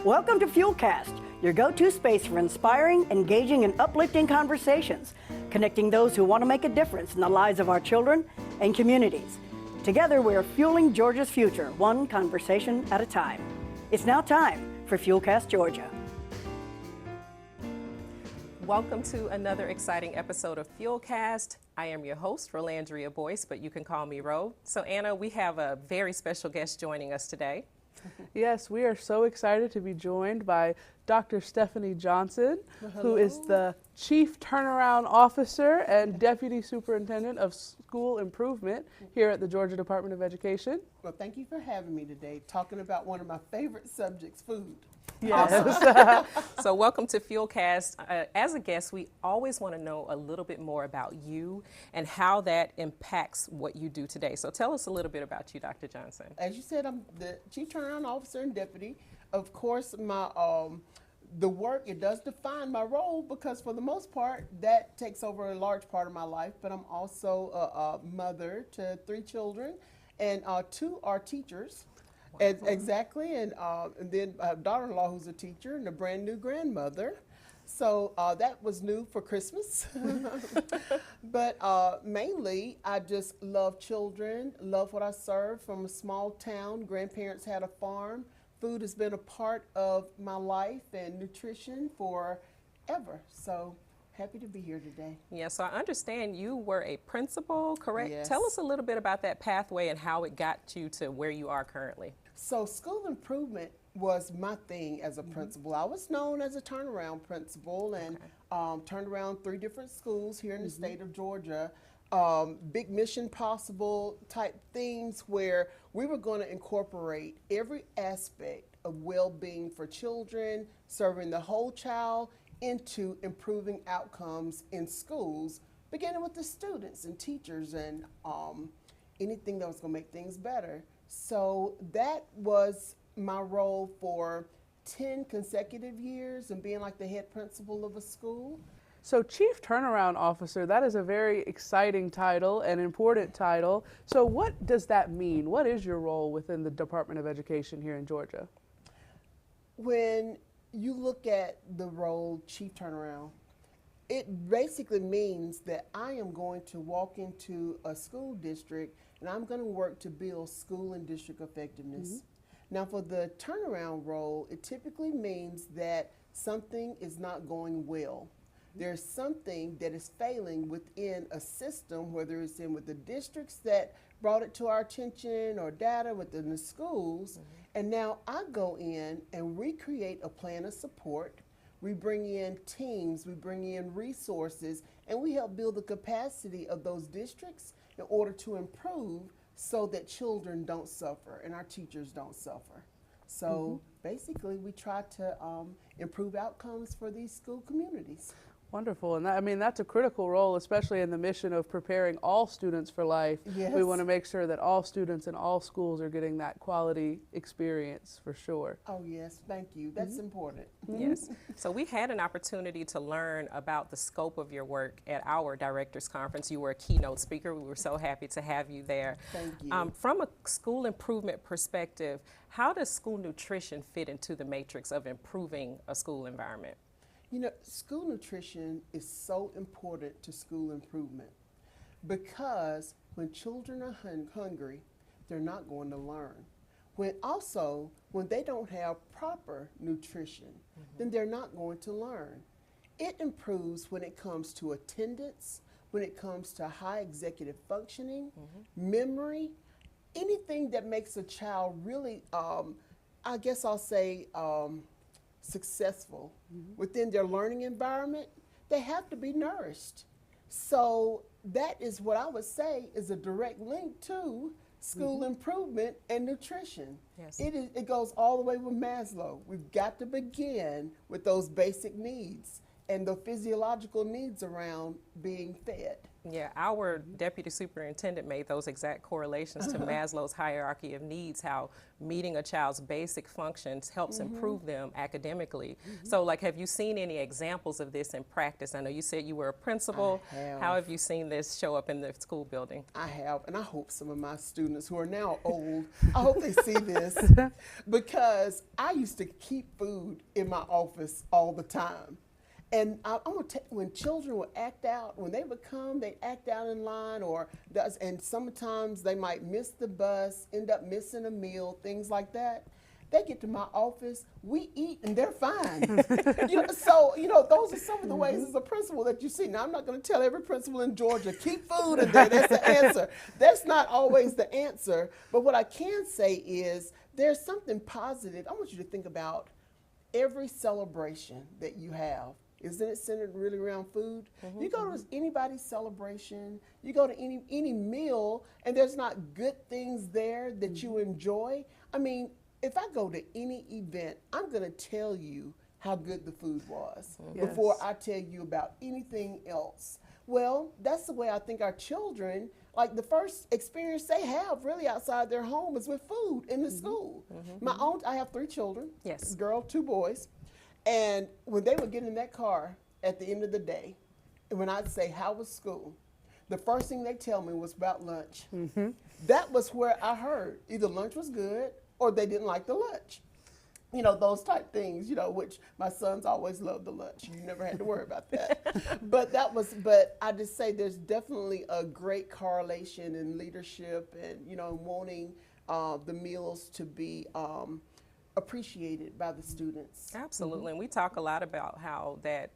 Welcome to FuelCast, your go-to space for inspiring, engaging, and uplifting conversations, connecting those who want to make a difference in the lives of our children and communities. Together, we're fueling Georgia's future, one conversation at a time. It's now time for FuelCast Georgia. Welcome to another exciting episode of FuelCast. I am your host, Rolandria Boyce, but you can call me Ro. So Anna, we have a very special guest joining us today. Yes, we are so excited to be joined by Dr. Stephanie Johnson, who is the Chief Turnaround Officer and Deputy Superintendent of School Improvement here at the Georgia Department of Education. Well, thank you for having me today, talking about one of my favorite subjects, food. Yes. Awesome. So welcome to FuelCast. As a guest, we always want to know a little bit more about you and how that impacts what you do today. So tell us a little bit about you, Dr. Johnson. As you said, I'm the Chief Turnaround Officer and Deputy. Of course, my the work, it does define my role because for the most part, that takes over a large part of my life, but I'm also a mother to 3 children, and 2 are teachers. Exactly, and then I have a daughter-in-law who's a teacher and a brand new grandmother. So that was new for Christmas. But mainly, I just love children, love what I serve. From a small town, grandparents had a farm. Food has been a part of my life and nutrition forever. So happy to be here today. Yeah, so I understand you were a principal, correct? Yes. Tell us a little bit about that pathway and how it got you to where you are currently. So school improvement was my thing as a principal. I was known as a turnaround principal and turned around 3 different schools here in the state of Georgia. Big mission possible type things where we were going to incorporate every aspect of well-being for children, serving the whole child, into improving outcomes in schools, beginning with the students and teachers and anything that was going to make things better. So that was my role for 10 consecutive years and being like the head principal of a school. So Chief Turnaround Officer, that is a very exciting title, an important title. So what does that mean? What is your role within the Department of Education here in Georgia? When you look at the role Chief Turnaround, it basically means that I am going to walk into a school district and I'm going to work to build school and district effectiveness. Now for the turnaround role, it typically means that something is not going well. There's something that is failing within a system, whether it's in with the districts that brought it to our attention or data within the schools. And now I go in and recreate a plan of support. We bring in teams, we bring in resources, and we help build the capacity of those districts in order to improve so that children don't suffer and our teachers don't suffer. So basically, we try to improve outcomes for these school communities. Wonderful, and that's a critical role, especially in the mission of preparing all students for life. Yes. We want to make sure that all students in all schools are getting that quality experience for sure. Oh yes, thank you. That's important. Yes. So we had an opportunity to learn about the scope of your work at our directors conference. You were a keynote speaker. We were so happy to have you there. Thank you. From a school improvement perspective, how does school nutrition fit into the matrix of improving a school environment? You know, school nutrition is so important to school improvement because when children are hungry, they're not going to learn. When they don't have proper nutrition, then they're not going to learn. It improves when it comes to attendance, when it comes to high executive functioning, memory, anything that makes a child really, I guess I'll say, successful within their learning environment. They have to be nourished. So that is what I would say is a direct link to school improvement and nutrition. Yes. It goes all the way with Maslow. We've got to begin with those basic needs. and the physiological needs around being fed. Yeah, our deputy superintendent made those exact correlations to Maslow's hierarchy of needs, how meeting a child's basic functions helps improve them academically. So, like, have you seen any examples of this in practice? I know you said you were a principal. I have. How have you seen this show up in the school building? I have, and I hope some of my students who are now old, I hope they see this, because I used to keep food in my office all the time. And I'm gonna tell you, when children would act out, when they would come, they'd act out in line, and sometimes they might miss the bus, end up missing a meal, things like that. They get to my office, we eat, and they're fine. So those are some of the ways as a principal that you see. Now, I'm not going to tell every principal in Georgia, keep food in there, that's the answer. That's not always the answer. But what I can say is there's something positive. I want you to think about every celebration that you have. Isn't it centered really around food? You go to anybody's celebration, you go to any meal, and there's not good things there that you enjoy. I mean, if I go to any event, I'm going to tell you how good the food was before I tell you about anything else. Well, that's the way I think our children, like the first experience they have really outside their home is with food in the school. I have 3 children, Yes. a girl, 2 boys. And when they would get in that car at the end of the day, and when I'd say, how was school? The first thing they tell me was about lunch. That was where I heard either lunch was good or they didn't like the lunch. Those type things, which my sons always loved the lunch. You never had to worry about that. But I just say there's definitely a great correlation in leadership and, wanting the meals to be appreciated by the students. Absolutely, and we talk a lot about how that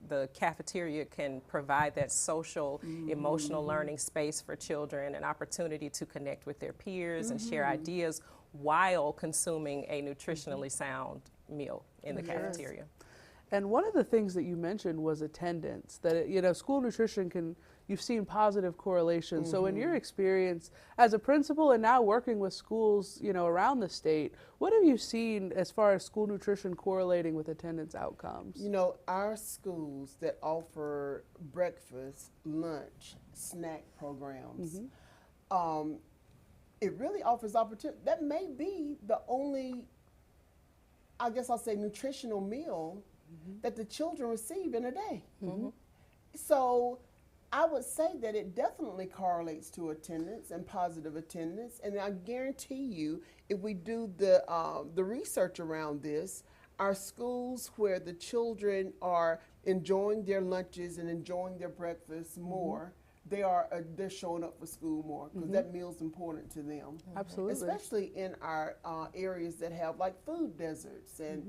the cafeteria can provide that social, emotional learning space for children, an opportunity to connect with their peers and share ideas while consuming a nutritionally sound meal in the cafeteria. And one of the things that you mentioned was attendance, that school nutrition you've seen positive correlations. So in your experience as a principal and now working with schools, around the state, what have you seen as far as school nutrition correlating with attendance outcomes? Our schools that offer breakfast, lunch, snack programs, it really offers opportunity. That may be the only, I guess I'll say, nutritional meal that the children receive in a day. So I would say that it definitely correlates to attendance and positive attendance. And I guarantee you, if we do the research around this, our schools where the children are enjoying their lunches and enjoying their breakfasts more, they're showing up for school more because that meal's important to them. Absolutely. Especially in our areas that have like food deserts and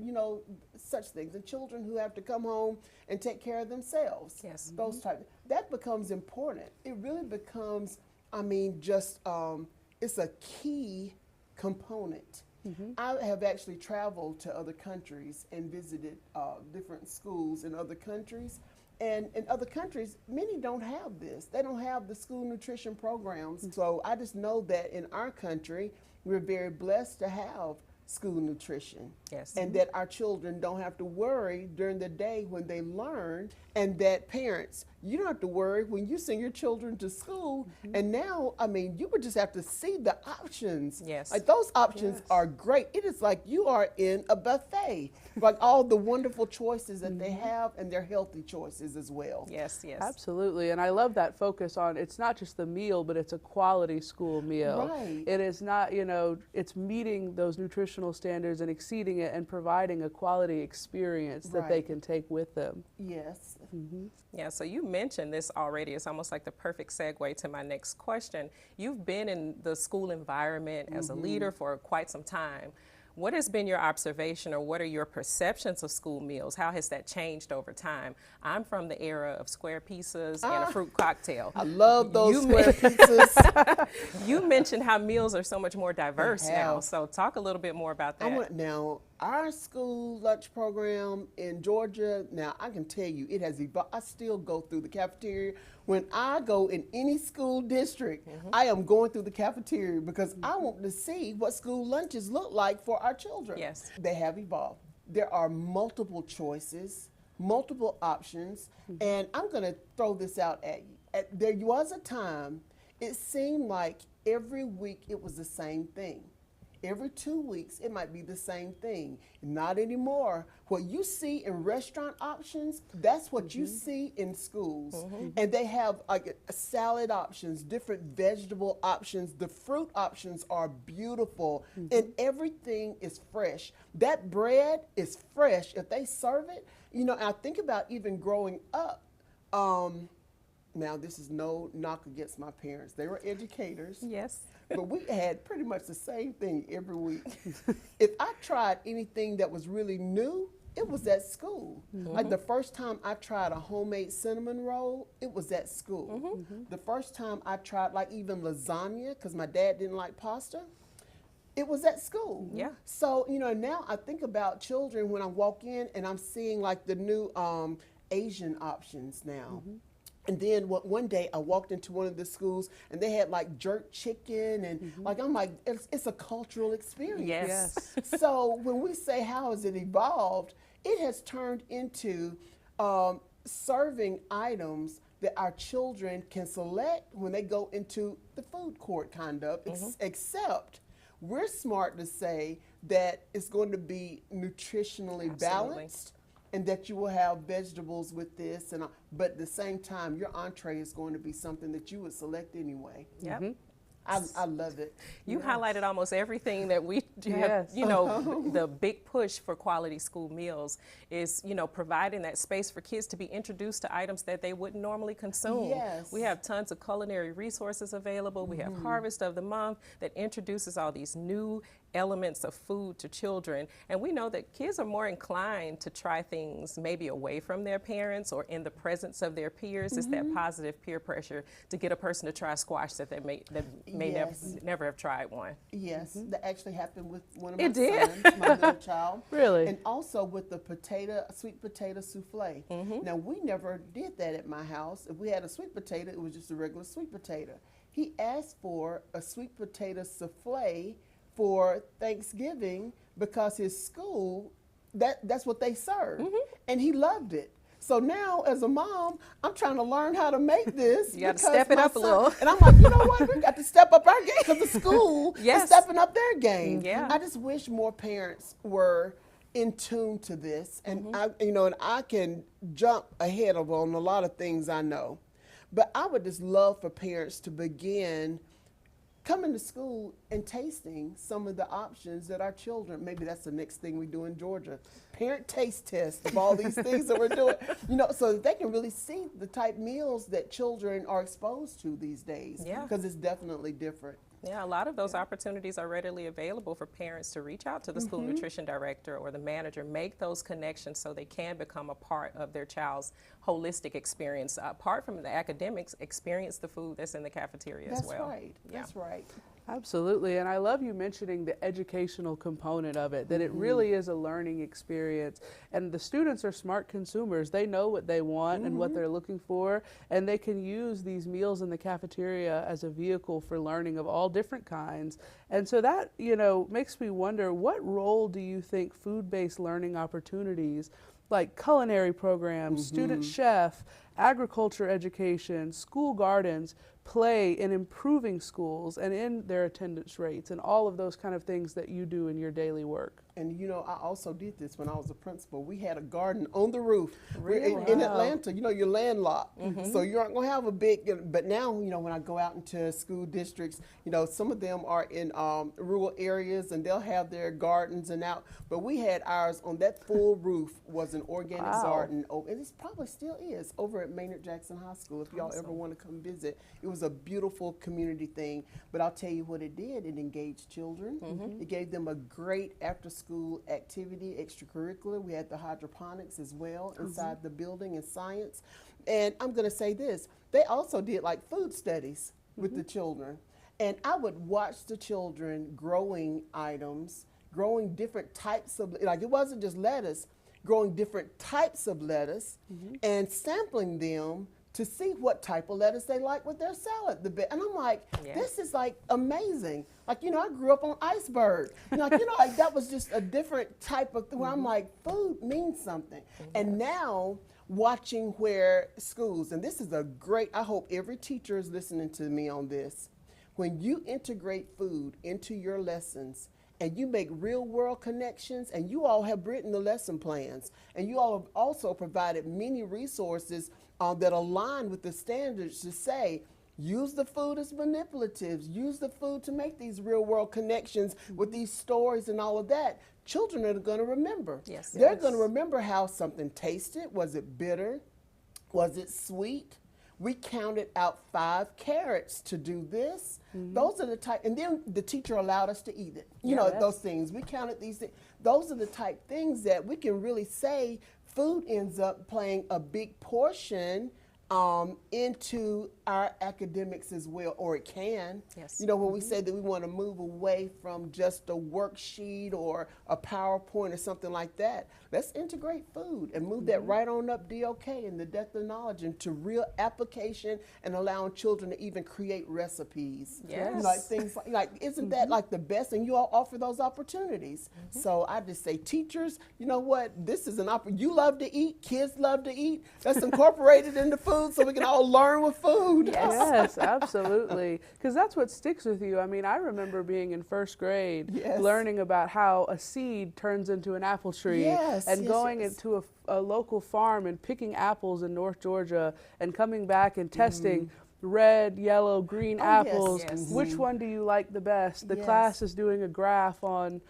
such things, and children who have to come home and take care of themselves. Yes. Those types. That becomes important. It really becomes, it's a key component. I have actually traveled to other countries and visited different schools in other countries. And in other countries, many don't have this. They don't have the school nutrition programs. So I just know that in our country, we're very blessed to have school nutrition. Yes. And that our children don't have to worry during the day when they learn, and that parents, you don't have to worry when you send your children to school. And now, you would just have to see the options. Yes. Like those options are great. It is like you are in a buffet, like all the wonderful choices that they have, and they're healthy choices as well. Yes, yes. Absolutely, and I love that focus on it's not just the meal, but it's a quality school meal. Right. It is not, it's meeting those nutritional standards and exceeding it and providing a quality experience that they can take with them. Yes. Yeah, so you mentioned this already. It's almost like the perfect segue to my next question. You've been in the school environment as a leader for quite some time. What has been your observation, or what are your perceptions of school meals? How has that changed over time? I'm from the era of square pizzas and a fruit cocktail. I love those square pizzas. You mentioned how meals are so much more diverse now, so talk a little bit more about that. Now, our school lunch program in Georgia, now I can tell you, it has evolved. I still go through the cafeteria. When I go in any school district, I am going through the cafeteria because I want to see what school lunches look like for our children. Yes. They have evolved. There are multiple choices multiple options. And I'm going to throw this out at you. There was a time it seemed like every week it was the same thing. Every 2 weeks, it might be the same thing. Not anymore. What you see in restaurant options, that's what you see in schools. And they have like salad options, different vegetable options. The fruit options are beautiful, and everything is fresh. That bread is fresh. If they serve it, you know, I think about even growing up. Now, this is no knock against my parents. They were educators. Yes. But we had pretty much the same thing every week. If I tried anything that was really new, it was at school. Like the first time I tried a homemade cinnamon roll, it was at school. The first time I tried like even lasagna, because my dad didn't like pasta, it was at school. Yeah. So, you know, now I think about children when I walk in and I'm seeing like the new Asian options now. And then one day I walked into one of the schools and they had like jerk chicken and like, I'm like, it's a cultural experience. Yes. So when we say how has it evolved, it has turned into serving items that our children can select when they go into the food court kind of, except we're smart to say that it's going to be nutritionally balanced. And that you will have vegetables with this, but at the same time, your entree is going to be something that you would select anyway. Yep. I love it. You highlighted almost everything that we have, you know, the big push for quality school meals is, you know, providing that space for kids to be introduced to items that they wouldn't normally consume. Yes. We have tons of culinary resources available. We have Harvest of the Month that introduces all these new elements of food to children, and we know that kids are more inclined to try things maybe away from their parents or in the presence of their peers. It's that positive peer pressure to get a person to try squash that they may never have tried one. Yes, that actually happened with one of my It did? sons, my middle child. Really? And also with the sweet potato souffle. Now, we never did that at my house. If we had a sweet potato, it was just a regular sweet potato. He asked for a sweet potato souffle for Thanksgiving because his school, that's what they serve. And he loved it. So now as a mom, I'm trying to learn how to make this. You got to step it up a little. And I'm like, you know what, we got to step up our game because the school is stepping up their game. Yeah. I just wish more parents were in tune to this. And I can jump ahead of on a lot of things I know. But I would just love for parents to begin coming to school and tasting some of the options that our children, maybe that's the next thing we do in Georgia, parent taste test of all these things that we're doing, you know, so that they can really see the type meals that children are exposed to these days. Yeah. Because it's definitely different. Yeah, a lot of those opportunities are readily available for parents to reach out to the school nutrition director or the manager, make those connections so they can become a part of their child's holistic experience. Apart from the academics, experience the food that's in the cafeteria as well. That's right. That's right. Absolutely, and I love you mentioning the educational component of it, that it really is a learning experience. And the students are smart consumers. They know what they want and what they're looking for, and they can use these meals in the cafeteria as a vehicle for learning of all different kinds. And so that, you know, makes me wonder, what role do you think food-based learning opportunities like culinary programs, student chef, agriculture education, school gardens play in improving schools and in their attendance rates and all of those kind of things that you do in your daily work? And you know, I also did this when I was a principal. We had a garden on the roof. Really? In Atlanta, you know, you're landlocked. So you aren't going to have a big, but now, you know, when I go out into school districts, you know, some of them are in rural areas and they'll have their gardens and out. But we had ours on that full roof was an organic garden. Oh, and it probably still is over at Maynard Jackson High School if y'all ever want to come visit. It was a beautiful community thing. But I'll tell you what it did. It engaged children. It gave them a great after-school activity, extracurricular. We had the hydroponics as well inside the building and science. And I'm going to say this, they also did like food studies with the children. And I would watch the children growing items, growing different types of, like it wasn't just lettuce, growing different types of lettuce and sampling them to see what type of lettuce they like with their salad. And I'm like, this is like amazing. Like, you know, I grew up on iceberg. Like, you know, like that was just a different type of thing where I'm like, food means something. And now watching where schools, and this is a great, I hope every teacher is listening to me on this. When you integrate food into your lessons and you make real world connections, and you all have written the lesson plans, and you all have also provided many resources that align with the standards to say, use the food as manipulatives, use the food to make these real world connections with these stories and all of that. Children are going to remember. Yes. They're going to remember how something tasted. Was it bitter? Was it sweet? We counted out 5 carrots to do this. Those are the type, and then the teacher allowed us to eat it. You know, those things. We counted these things. Those are the type things that we can really say food ends up playing a big portion into our academics as well, or it can. Yes. You know, when we say that we want to move away from just a worksheet or a PowerPoint or something like that, let's integrate food and move that right on up DOK and the depth of knowledge into real application and allowing children to even create recipes. Yes. Like things like isn't that like the best? And you all offer those opportunities. So I just say, teachers, you know what? This is an opportunity. You love to eat. Kids love to eat. Let's incorporate it into food so we can all learn with food. Yes, absolutely. Because that's what sticks with you. I mean, I remember being in first grade, learning about how a seed turns into an apple tree, and going into a local farm and picking apples in North Georgia and coming back and testing red, yellow, green apples. Which one do you like the best? The class is doing a graph on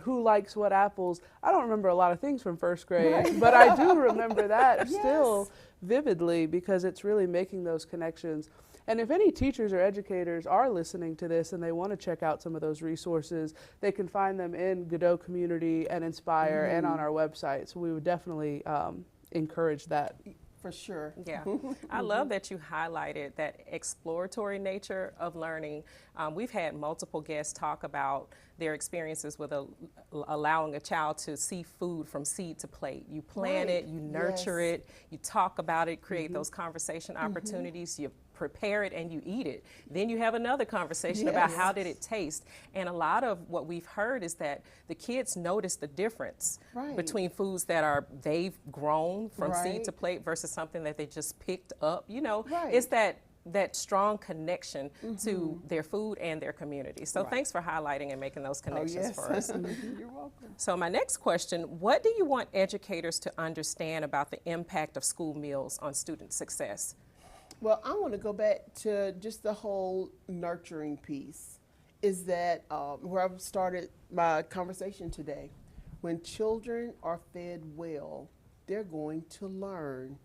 who likes what apples. I don't remember a lot of things from first grade, but I do remember that still vividly, because it's really making those connections. And if any teachers or educators are listening to this and they want to check out some of those resources, they can find them in GaDOE Community and Inspire and on our website. So we would definitely encourage that. For sure. Yeah. I love that you highlighted that exploratory nature of learning. We've had multiple guests talk about their experiences with allowing a child to see food from seed to plate. You plant it, you nurture it, you talk about it, create those conversation opportunities, you prepare it and you eat it. Then you have another conversation about how did it taste. And a lot of what we've heard is that the kids notice the difference between foods that they've grown from seed to plate versus something that they just picked up. You know, it's that strong connection to their food and their community. So thanks for highlighting and making those connections for us. You're welcome. So my next question, what do you want educators to understand about the impact of school meals on student success? Well, I want to go back to just the whole nurturing piece, is that where I've started my conversation today. When children are fed well, they're going to learn.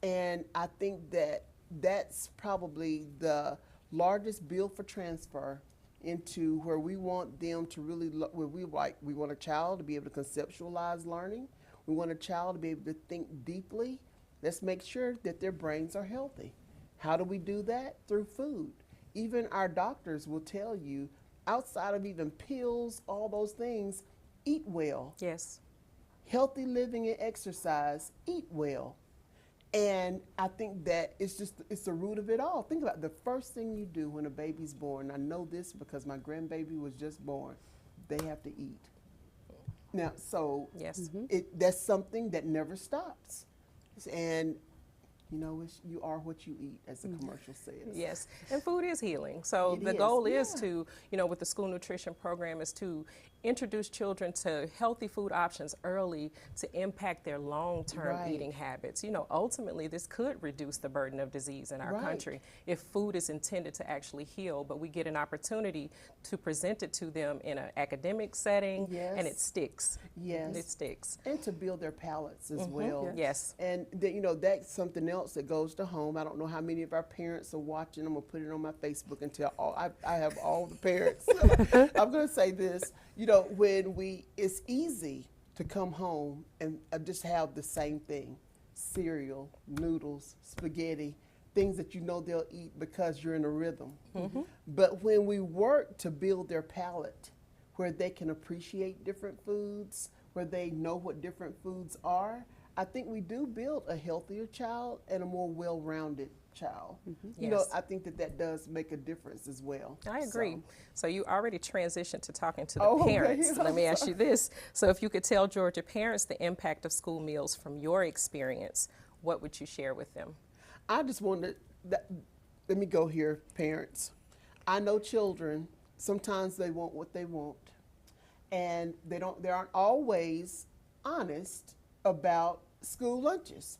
And I think that that's probably the largest bill for transfer into where we want them to really, where we want a child to be able to conceptualize learning. We want a child to be able to think deeply. Let's make sure that their brains are healthy. How do we do that? Through food. Even our doctors will tell you, outside of even pills, all those things, eat well. Yes. Healthy living and exercise, eat well. And I think that it's the root of it all. Think about the first thing you do when a baby's born. I know this because my grandbaby was just born. They have to eat. Now, so that's something that never stops. And you know, you are what you eat, as the commercial says. Yes, and food is healing. So the goal is to, you know, with the school nutrition program, is to introduce children to healthy food options early to impact their long-term eating habits. You know, ultimately this could reduce the burden of disease in our country if food is intended to actually heal, but we get an opportunity to present it to them in an academic setting and it sticks. Yes. It sticks. And to build their palates as well. Yes. And you know, that's something else that goes to home. I don't know how many of our parents are watching. I'm gonna put it on my Facebook and tell I have all the parents. I'm gonna say this. You know, it's easy to come home and just have the same thing, cereal, noodles, spaghetti, things that you know they'll eat because you're in a rhythm. But when we work to build their palate, where they can appreciate different foods, where they know what different foods are, I think we do build a healthier child and a more well-rounded child. You Yes. know, I think that does make a difference as well. I agree. So you already transitioned to talking to the Oh, okay. parents. So let me ask you this. So if you could tell Georgia parents the impact of school meals from your experience, what would you share with them? I just wanted, let me go here, parents. I know children, sometimes they want what they want, and they aren't always honest about school lunches.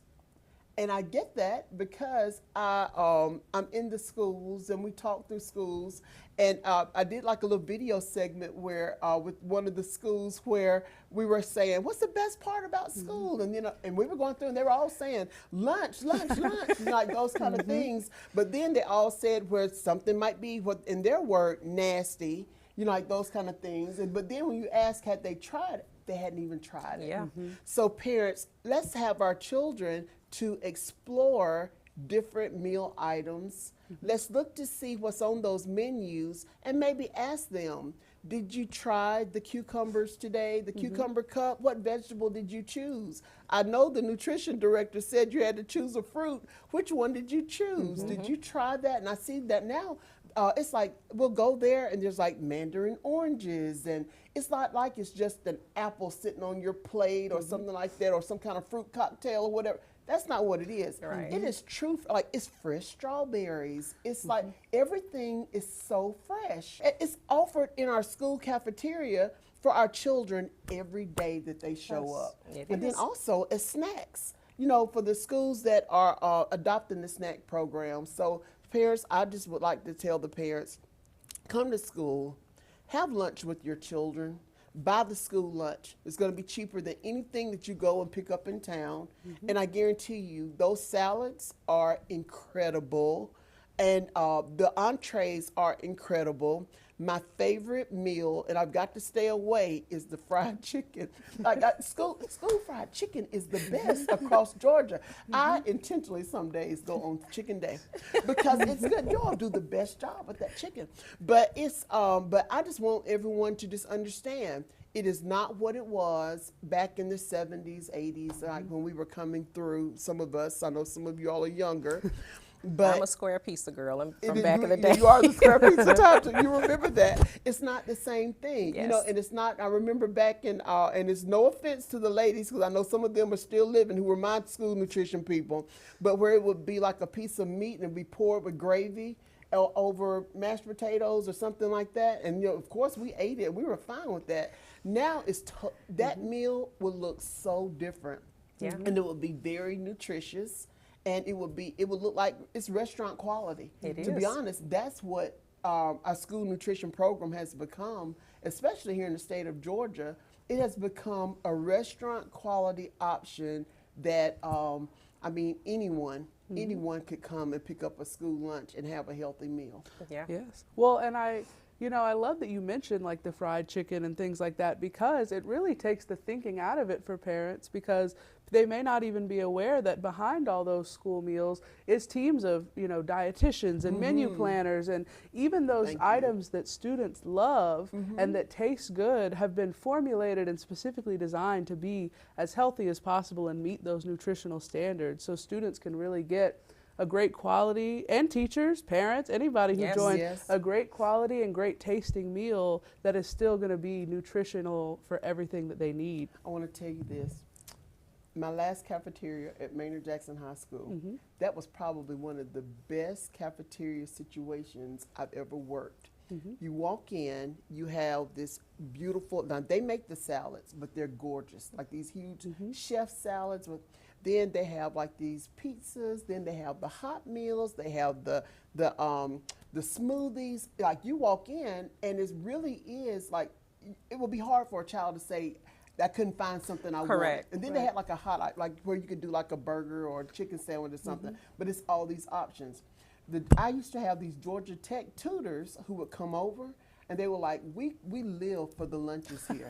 And I get that because I'm in the schools and we talk through schools. And I did like a little video segment where with one of the schools where we were saying, what's the best part about school? And, you know, and we were going through and they were all saying lunch, lunch, lunch, like those kind of things. But then they all said where something might be, what in their word, nasty, you know, like those kind of things. And, but then when you ask, had they tried it? They hadn't even tried it. Yeah. So parents, let's have our children to explore different meal items. Let's look to see what's on those menus and maybe ask them, did you try the cucumbers today, the cucumber cup? What vegetable did you choose? I know the nutrition director said you had to choose a fruit. Which one did you choose? Did you try that? And I see that now. It's like we'll go there and there's like mandarin oranges, and it's not like it's just an apple sitting on your plate or something like that, or some kind of fruit cocktail or whatever. That's not what it is. Right. It is true, like it's fresh strawberries. It's like everything is so fresh. It's offered in our school cafeteria for our children every day that they show up. It And then is. also as snacks, you know, for the schools that are adopting the snack program. So parents, I just would like to tell the parents, come to school, have lunch with your children, buy the school lunch. It's going to be cheaper than anything that you go and pick up in town. And I guarantee you, those salads are incredible. And the entrees are incredible. My favorite meal, and I've got to stay away, is the fried chicken. Like school fried chicken is the best across Georgia. I intentionally some days go on chicken day because it's good. Y'all do the best job with that chicken. But it's but I just want everyone to just understand it is not what it was back in the 70s, 80s, like when we were coming through. Some of us, I know some of you all are younger. But I'm a square pizza girl from it- back you, in the day. You are the square pizza type. So you remember that. It's not the same thing, you know, Yes. and it's not, I remember back in, and it's no offense to the ladies, because I know some of them are still living who were my school nutrition people, but where it would be like a piece of meat and it'd be poured with gravy over mashed potatoes or something like that. And, you know, of course we ate it. We were fine with that. Now it's, that meal would look so different. Yeah. And it would be very nutritious. And it would look like it's restaurant quality. It To be is. honest, that's what our school nutrition program has become, especially here in the state of Georgia. It has become a restaurant quality option that, I mean, anyone could come and pick up a school lunch and have a healthy meal. Yeah. Yes. Well, and I love that you mentioned like the fried chicken and things like that, because it really takes the thinking out of it for parents, because they may not even be aware that behind all those school meals is teams of, you know, dietitians and menu planners, and even those Thank you. items that students love and that taste good have been formulated and specifically designed to be as healthy as possible and meet those nutritional standards, so students can really get a great quality, and teachers, parents, anybody who Yes. joins, Yes. a great quality and great tasting meal that is still going to be nutritional for everything that they need. I want to tell you this. My last cafeteria at Maynard Jackson High School, that was probably one of the best cafeteria situations I've ever worked. You walk in, you have this beautiful, now they make the salads, but they're gorgeous, like these huge chef salads with, then they have like these pizzas, then they have the hot meals, they have the smoothies. Like you walk in and it really is like, it would be hard for a child to say, I couldn't find something I wanted. Correct. And then they had like a hot, like where you could do like a burger or a chicken sandwich or something, but it's all these options. I used to have these Georgia Tech tutors who would come over and they were like, we live for the lunches here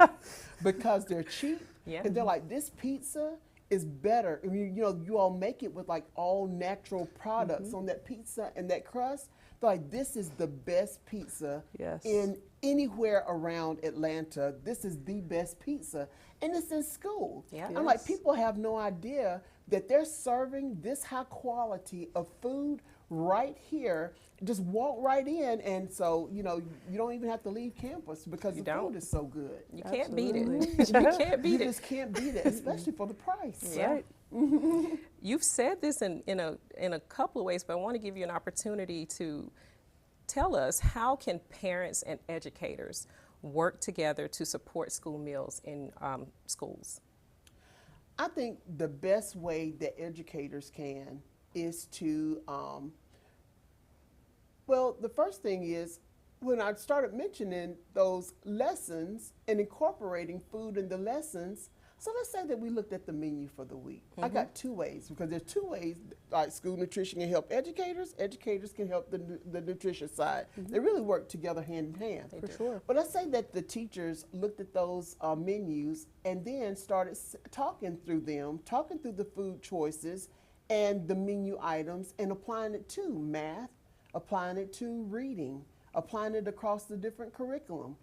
because they're cheap. Yeah. And they're like, this pizza is better. I mean, you know, you all make it with like all natural products on that pizza and that crust. They're like, this is the best pizza Yes. in anywhere around Atlanta. This is the best pizza. And it's in school. Yeah. I'm like, Yes. people have no idea that they're serving this high quality of food right here. Just walk right in, and so you don't even have to leave campus because You the don't. food is so good. You can't beat it. Absolutely. You can't You beat it. just can't beat it, especially for the price. Yeah. Right. You've said this in a couple of ways, but I want to give you an opportunity to tell us, how can parents and educators work together to support school meals in schools? I think the best way that educators can is to, well, the first thing is when I started mentioning those lessons and incorporating food in the lessons. So let's say that we looked at the menu for the week. I got two ways, because there's two ways like school nutrition can help educators. Educators can help the nutrition side. They really work together hand in hand. For sure. But let's say that the teachers looked at those menus and then started talking through them, talking through the food choices and the menu items, and applying it to math, applying it to reading, applying it across the different curriculum,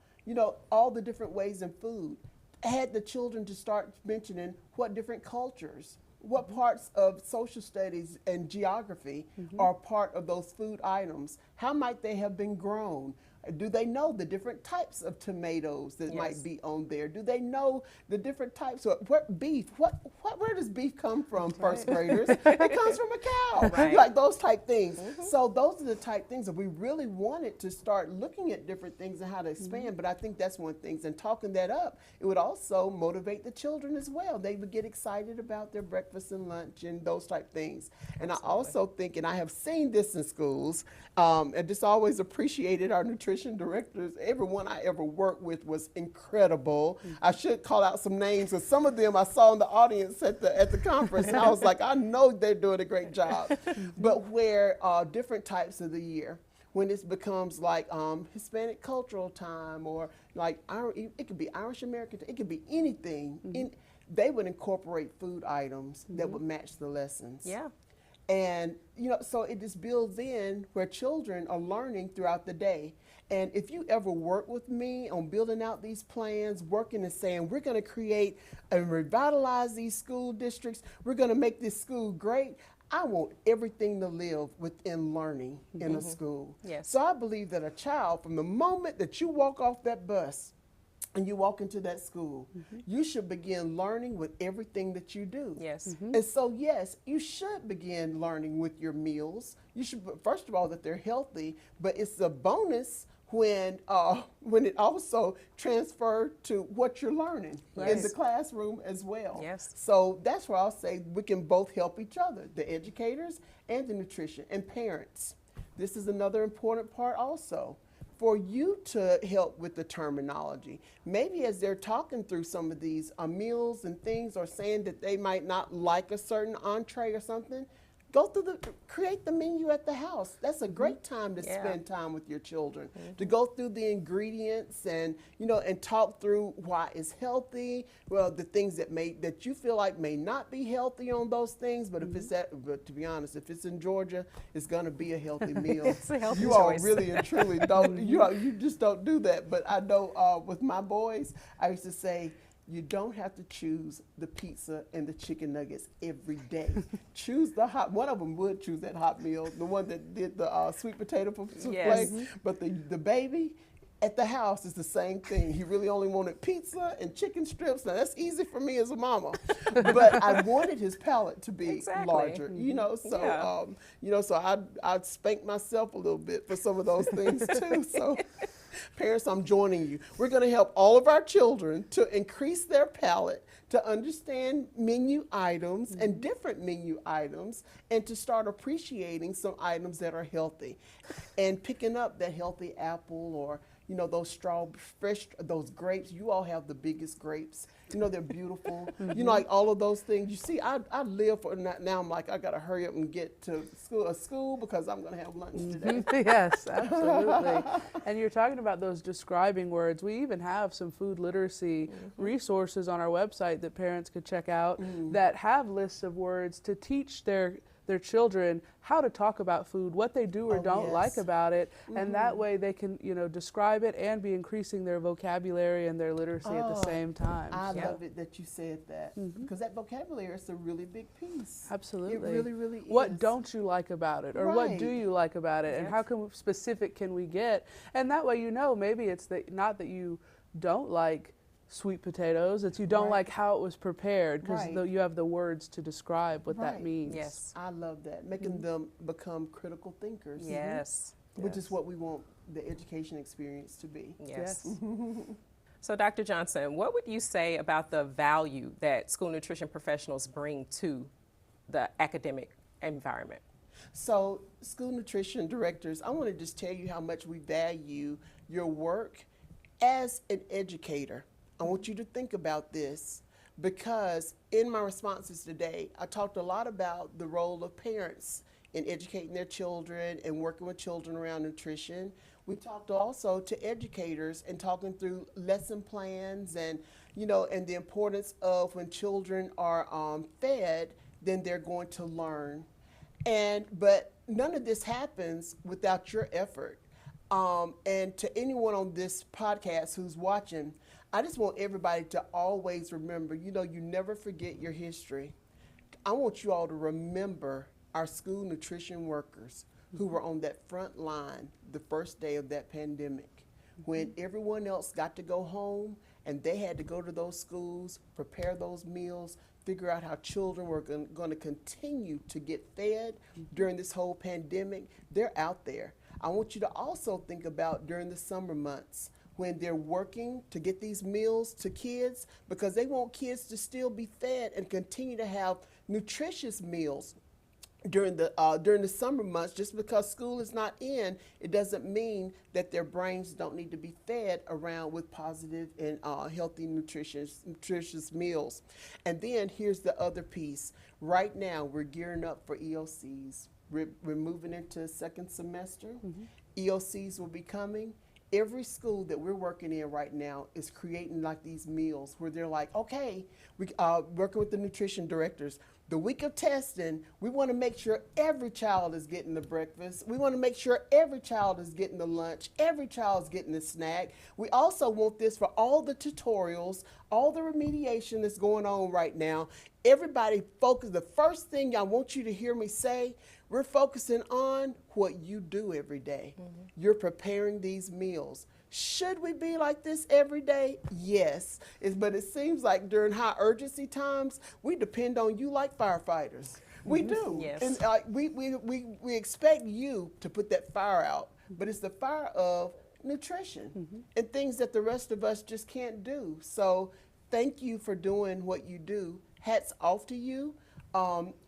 all the different ways in food. Had the children to start mentioning what different cultures, what parts of social studies and geography are part of those food items. How might they have been grown? Do they know the different types of tomatoes that might be on there? Do they know the different types of what beef? Where does beef come from, first graders? It comes from a cow, Right. like those type things. So those are the type things that we really wanted to start looking at different things and how to expand. But I think that's one thing. And talking that up, it would also motivate the children as well. They would get excited about their breakfast and lunch and those type things. And I also think, and I have seen this in schools, and just always appreciated our nutrition directors. Everyone I ever worked with was incredible. I should call out some names, because some of them I saw in the audience at the conference, and I was like, I know they're doing a great job. But where different types of the year, when it becomes like Hispanic cultural time, or like it could be Irish American, it could be anything. They would incorporate food items that would match the lessons. Yeah. And, so it just builds in where children are learning throughout the day. And if you ever work with me on building out these plans, working and saying, we're going to create and revitalize these school districts, we're going to make this school great, I want everything to live within learning in a school. Yes. So I believe that a child, from the moment that you walk off that bus and you walk into that school, you should begin learning with everything that you do. Yes. And so, yes, you should begin learning with your meals. You should, first of all, that they're healthy, but it's a bonus when it also transferred to what you're learning in the classroom as well. Yes. So that's where I'll say we can both help each other, the educators and the nutrition and parents. This is another important part also. For you to help with the terminology, maybe as they're talking through some of these meals and things, or saying that they might not like a certain entree or something, go through create the menu at the house. That's a great time to spend time with your children, to go through the ingredients and, and talk through why it's healthy, well, the things that you feel like may not be healthy on those things, but if it's but to be honest, if it's in Georgia, it's gonna be a healthy meal. It's a healthy you choice. all really and truly don't, you just don't do that. But I know with my boys, I used to say, you don't have to choose the pizza and the chicken nuggets every day. Choose the one of them would choose that hot meal, the one that did the sweet potato souffle. Yes. But the baby at the house is the same thing. He really only wanted pizza and chicken strips. Now that's easy for me as a mama, but I wanted his palate to be larger, so so I'd spank myself a little bit for some of those things too. So parents, I'm joining you. We're going to help all of our children to increase their palate, to understand menu items and different menu items, and to start appreciating some items that are healthy, and picking up that healthy apple, or those those grapes. You all have the biggest grapes. They're beautiful. Like all of those things. You see, I live for now. I'm like, I got to hurry up and get to school because I'm going to have lunch today. Yes, absolutely. And you're talking about those describing words. We even have some food literacy resources on our website that parents could check out that have lists of words to teach their their children how to talk about food, what they do or don't like about it, and that way they can, describe it and be increasing their vocabulary and their literacy at the same time. I love it that you said that, because that vocabulary is a really big piece. Absolutely. It really, really is. What don't you like about it, or what do you like about it, and how specific can we get? And that way, maybe it's not that you don't like sweet potatoes, it's you don't like how it was prepared, because you have the words to describe what that means. Yes. I love that, making them become critical thinkers. Yes. Which is what we want the education experience to be. Yes. So Dr. Johnson, what would you say about the value that school nutrition professionals bring to the academic environment? So school nutrition directors, I want to just tell you how much we value your work as an educator. I want you to think about this, because in my responses today, I talked a lot about the role of parents in educating their children and working with children around nutrition. We talked also to educators and talking through lesson plans and, and the importance of when children are fed, then they're going to learn. But none of this happens without your effort. And to anyone on this podcast who's watching, I just want everybody to always remember, you never forget your history. I want you all to remember our school nutrition workers who were on that front line the first day of that pandemic, when everyone else got to go home and they had to go to those schools, prepare those meals, figure out how children were going to continue to get fed during this whole pandemic. They're out there. I want you to also think about during the summer months, when they're working to get these meals to kids, because they want kids to still be fed and continue to have nutritious meals during the summer months. Just because school is not in, it doesn't mean that their brains don't need to be fed around with positive and healthy, nutritious meals. And then here's the other piece. Right now, we're gearing up for EOCs. We're moving into second semester. EOCs will be coming. Every school that we're working in right now is creating like these meals where they're like, okay, we working with the nutrition directors. The week of testing, we want to make sure every child is getting the breakfast. We want to make sure every child is getting the lunch. Every child is getting the snack. We also want this for all the tutorials, all the remediation that's going on right now. Everybody focus. The first thing I want you to hear me say, we're focusing on what you do every day. You're preparing these meals. Should we be like this every day? Yes. But it seems like during high urgency times, we depend on you like firefighters. We do. Yes. And we expect you to put that fire out, but it's the fire of nutrition and things that the rest of us just can't do. So thank you for doing what you do. Hats off to you.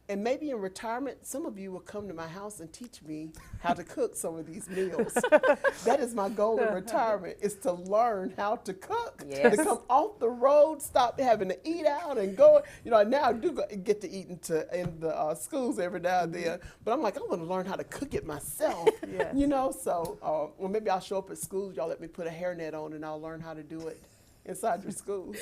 And maybe in retirement, some of you will come to my house and teach me how to cook some of these meals. That is my goal in retirement, is to learn how to cook, to come off the road, stop having to eat out and go. Now I do get to eat in the schools every now and then, but I'm like, I want to learn how to cook it myself. So well, maybe I'll show up at schools, y'all let me put a hairnet on and I'll learn how to do it inside your schools.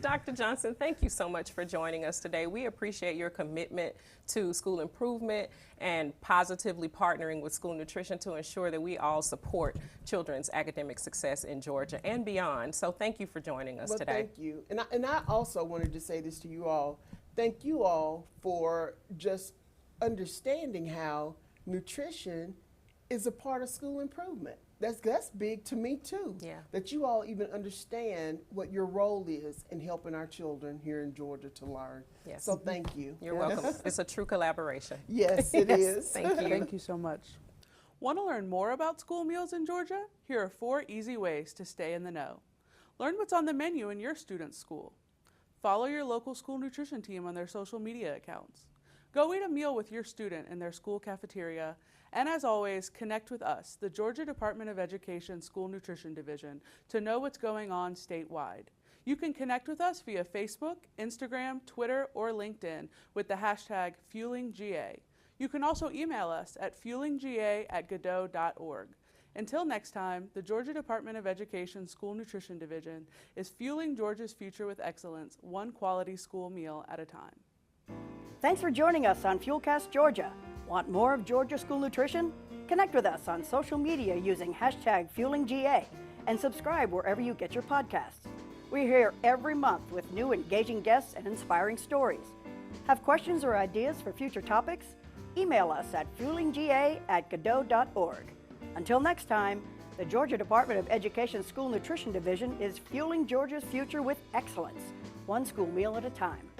Dr. Johnson, thank you so much for joining us today. We appreciate your commitment to school improvement and positively partnering with school nutrition to ensure that we all support children's academic success in Georgia and beyond. So thank you for joining us today. Thank you. And I also wanted to say this to you all. Thank you all for just understanding how nutrition is a part of school improvement. That's big to me too. That you all even understand what your role is in helping our children here in Georgia to learn. So thank you. You're welcome. It's a true collaboration. Yes, it is. Thank you. Thank you so much. Want to learn more about school meals in Georgia? Here are 4 easy ways to stay in the know. Learn what's on the menu in your student's school. Follow your local school nutrition team on their social media accounts. Go eat a meal with your student in their school cafeteria. And as always, connect with us, the Georgia Department of Education School Nutrition Division, to know what's going on statewide. You can connect with us via Facebook, Instagram, Twitter, or LinkedIn with the hashtag FuelingGA. You can also email us at fuelingga@GaDOE.org. Until next time, the Georgia Department of Education School Nutrition Division is fueling Georgia's future with excellence, one quality school meal at a time. Thanks for joining us on FuelCast Georgia. Want more of Georgia School Nutrition? Connect with us on social media using hashtag FuelingGA and subscribe wherever you get your podcasts. We're here every month with new engaging guests and inspiring stories. Have questions or ideas for future topics? Email us at fuelingga@gadoe.org. Until next time, the Georgia Department of Education School Nutrition Division is fueling Georgia's future with excellence, one school meal at a time.